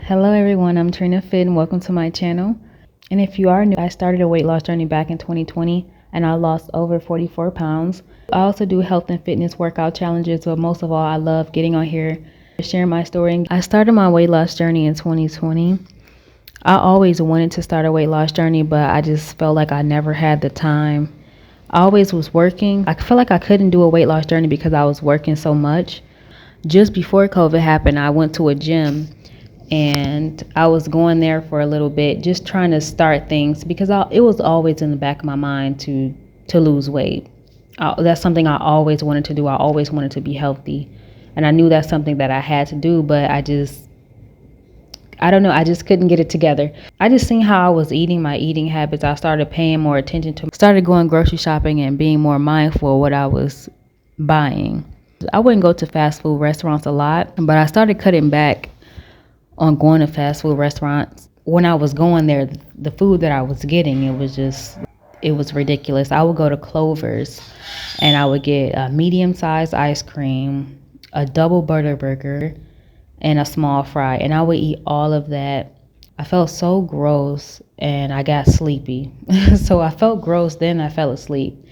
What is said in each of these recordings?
Hello everyone, I'm Trinafit and welcome to my channel. And if you are new, I started a weight loss journey back in 2020 and I lost over 44 pounds. I also do health and fitness workout challenges, but most of all, I love getting on here, sharing my story. I started my weight loss journey in 2020. I always wanted to start a weight loss journey, but I just felt like I never had the time. I always was working. I felt like I couldn't do a weight loss journey because I was working so much. Just before COVID happened, I went to a gym and I was going there for a little bit, just trying to start things because it was always in the back of my mind to lose weight. That's something I always wanted to do. I always wanted to be healthy, and I knew that's something that I had to do, but I don't know, I just couldn't get it together. I just seen how I was eating, my eating habits. I started paying more attention to, started going grocery shopping and being more mindful of what I was buying. I wouldn't go to fast food restaurants a lot, but I started cutting back on going to fast food restaurants. When I was going there, the food that I was getting, it was ridiculous. I would go to Clover's and I would get a medium-sized ice cream, a double butter burger, and a small fry. And I would eat all of that. I felt so gross and I got sleepy. So I felt gross, then I fell asleep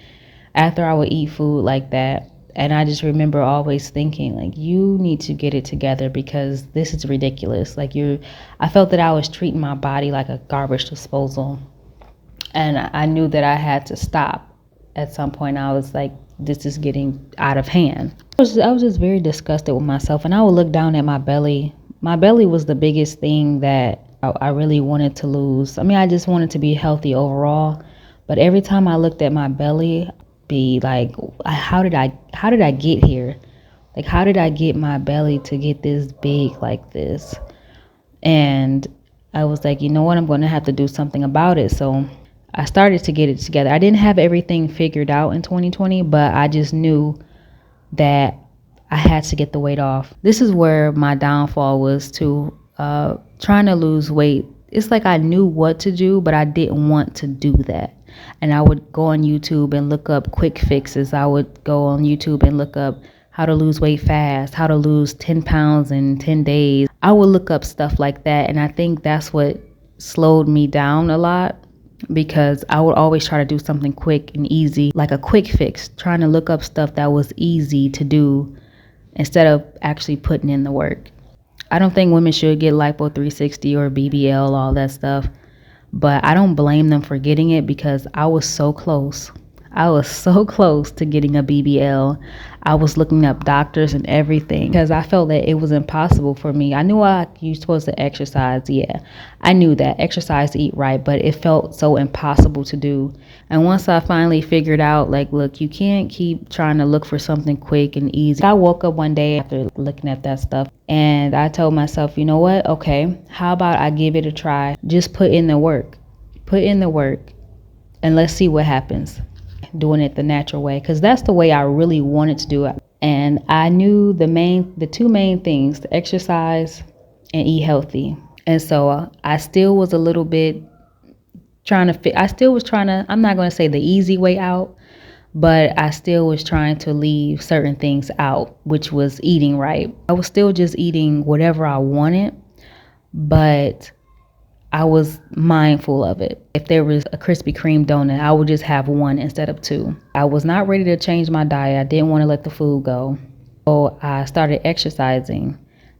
after I would eat food like that. And I just remember always thinking, like, you need to get it together because this is ridiculous. I felt that I was treating my body like a garbage disposal. And I knew that I had to stop. At some point, I was like, this is getting out of hand. I was just very disgusted with myself. And I would look down at my belly. My belly was the biggest thing that I really wanted to lose. I mean, I just wanted to be healthy overall. But every time I looked at my belly, be like, how did I get here? Like, how did I get my belly to get this big like this? And I was like, you know what, I'm going to have to do something about it. So I started to get it together. I didn't have everything figured out in 2020, but I just knew that I had to get the weight off. This is where my downfall was too, trying to lose weight. It's like I knew what to do, but I didn't want to do that. And I would go on YouTube and look up quick fixes. I would go on YouTube and look up how to lose weight fast, how to lose 10 pounds in 10 days. I would look up stuff like that. And I think that's what slowed me down a lot, because I would always try to do something quick and easy, like a quick fix, trying to look up stuff that was easy to do instead of actually putting in the work. I don't think women should get Lipo 360 or BBL, all that stuff. But I don't blame them for getting it because I was so close. I was so close to getting a BBL. I was looking up doctors and everything because I felt that it was impossible for me. I knew you're supposed to exercise. Yeah, I knew that. Exercise, eat right. But it felt so impossible to do. And once I finally figured out, like, look, you can't keep trying to look for something quick and easy. I woke up one day after looking at that stuff and I told myself, you know what? Okay, how about I give it a try? Just put in the work. Put in the work and let's see what happens. Doing it the natural way, because that's the way I really wanted to do it. And I knew the two main things: to exercise and eat healthy. And so I still was a little bit I'm not going to say the easy way out, but I still was trying to leave certain things out, which was eating right. I was still just eating whatever I wanted, but I was mindful of it. If there was a Krispy Kreme donut, I would just have one instead of two. I was not ready to change my diet. I didn't want to let the food go. So I started exercising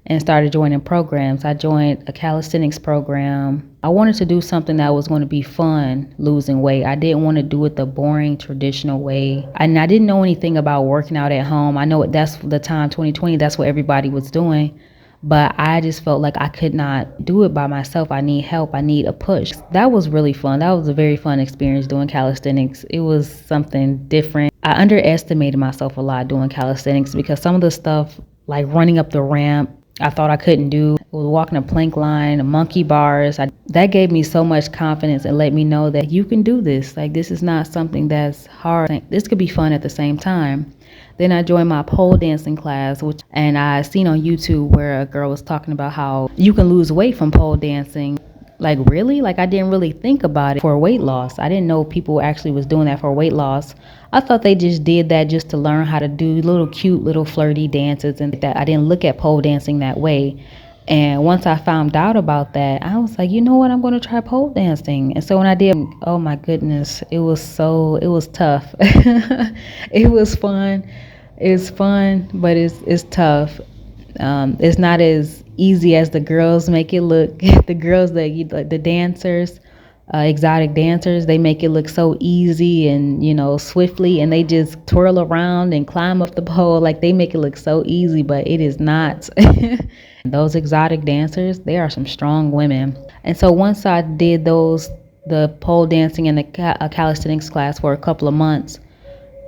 and started joining programs. I joined a calisthenics program. I wanted to do something that was going to be fun, losing weight. I didn't want to do it the boring, traditional way. And I didn't know anything about working out at home. I know that's the time, 2020, that's what everybody was doing. But I just felt like I could not do it by myself. I need help. I need a push. That was really fun. That was a very fun experience doing calisthenics. It was something different. I underestimated myself a lot doing calisthenics because some of the stuff, like running up the ramp, I thought I couldn't do. I was walking a plank line, monkey bars. That gave me so much confidence and let me know that you can do this. Like, this is not something that's hard. This could be fun at the same time. Then I joined my pole dancing class, and I seen on YouTube where a girl was talking about how you can lose weight from pole dancing. Like, really? Like, I didn't really think about it for weight loss. I didn't know people actually was doing that for weight loss. I thought they just did that just to learn how to do little cute, little flirty dances and that. I didn't look at pole dancing that way. And once I found out about that, I was like, you know what, I'm going to try pole dancing. And so when I did, oh my goodness, it was tough. It was fun. It's fun, but it's tough. It's not as easy as the girls make it look. The girls the dancers, exotic dancers, they make it look so easy and swiftly, and they just twirl around and climb up the pole. Like, they make it look so easy, but it is not. Those exotic dancers, they are some strong women. And so once I did the pole dancing and a calisthenics class for a couple of months,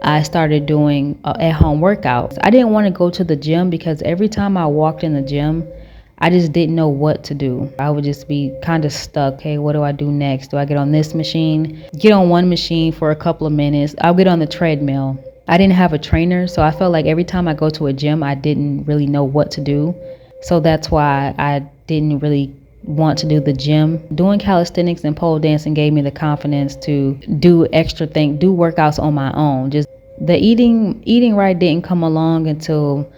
I started doing at-home workouts. I didn't want to go to the gym because every time I walked in the gym, I just didn't know what to do. I would just be kind of stuck. Hey, what do I do next? Do I get on this machine? Get on one machine for a couple of minutes. I'll get on the treadmill. I didn't have a trainer, so I felt like every time I go to a gym, I didn't really know what to do. So that's why I didn't really want to do the gym. Doing calisthenics and pole dancing gave me the confidence to do do workouts on my own. Just the eating right didn't come along until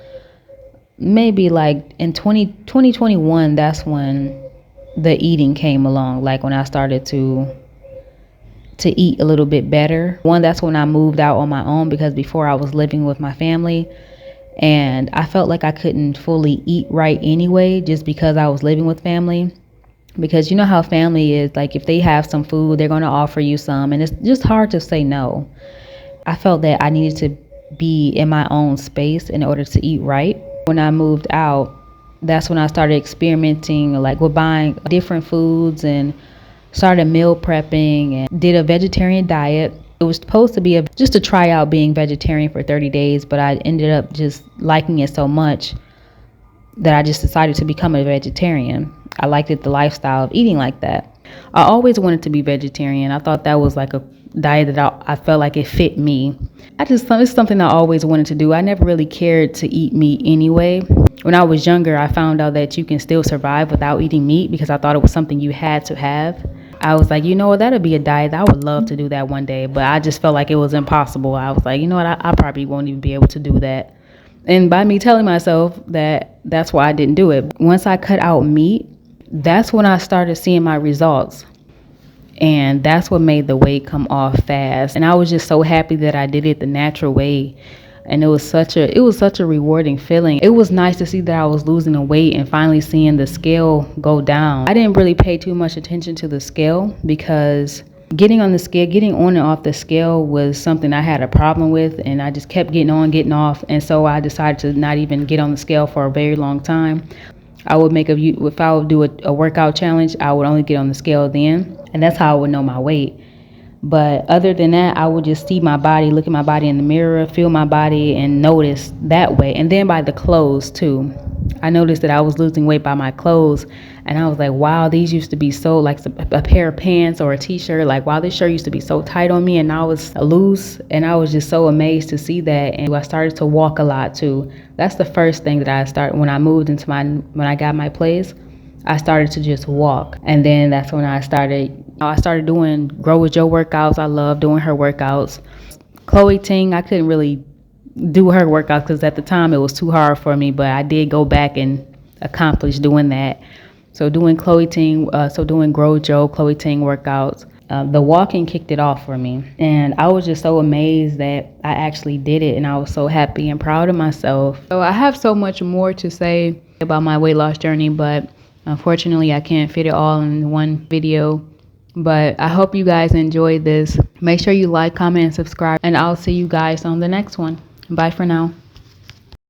maybe like in 2021. That's when the eating came along, like when I started to eat a little bit better. That's when I moved out on my own, because before I was living with my family, and I felt like I couldn't fully eat right anyway, just because I was living with family. Because you know how family is, like if they have some food, they're going to offer you some, and it's just hard to say no. I felt that I needed to be in my own space in order to eat right. When I moved out, that's when I started experimenting, like with buying different foods, and started meal prepping and did a vegetarian diet. It was supposed to be just to try out being vegetarian for 30 days, but I ended up just liking it so much that I just decided to become a vegetarian. I liked the lifestyle of eating like that. I always wanted to be vegetarian. I thought that was like a diet that I felt like it fit me. It's something I always wanted to do. I never really cared to eat meat anyway. When I was younger, I found out that you can still survive without eating meat, because I thought it was something you had to have. I was like, you know what, that'll be a diet. I would love to do that one day, but I just felt like it was impossible. I was like, you know what, I probably won't even be able to do that. And by me telling myself that, that's why I didn't do it. Once I cut out meat, that's when I started seeing my results. And that's what made the weight come off fast. And I was just so happy that I did it the natural way. And it was such a rewarding feeling. It was nice to see that I was losing the weight and finally seeing the scale go down. I didn't really pay too much attention to the scale, because getting on and off the scale was something I had a problem with, and I just kept getting on, getting off. And so I decided to not even get on the scale for a very long time. If I would do a workout challenge, I would only get on the scale then, and that's how I would know my weight. But other than that, I would just see my body, look at my body in the mirror, feel my body, and notice that way. And then by the clothes too. I noticed that I was losing weight by my clothes, and I was like, wow, these used to be so, like a pair of pants or a t-shirt, like wow, this shirt used to be so tight on me, and now it's loose. And I was just so amazed to see that. And I started to walk a lot too. That's the first thing that I started when I moved when I got my place. I started to just walk, and then that's when I started doing Grow With Joe workouts. I love doing her workouts. Chloe Ting, I couldn't really do her workouts because at the time it was too hard for me, but I did go back and accomplish doing that. So doing doing Grow With Joe, Chloe Ting workouts. The walking kicked it off for me, and I was just so amazed that I actually did it, and I was so happy and proud of myself. So I have so much more to say about my weight loss journey, but unfortunately I can't fit it all in one video. But I hope you guys enjoyed this. Make sure you like, comment, and subscribe, and I'll see you guys on the next one. Bye for now.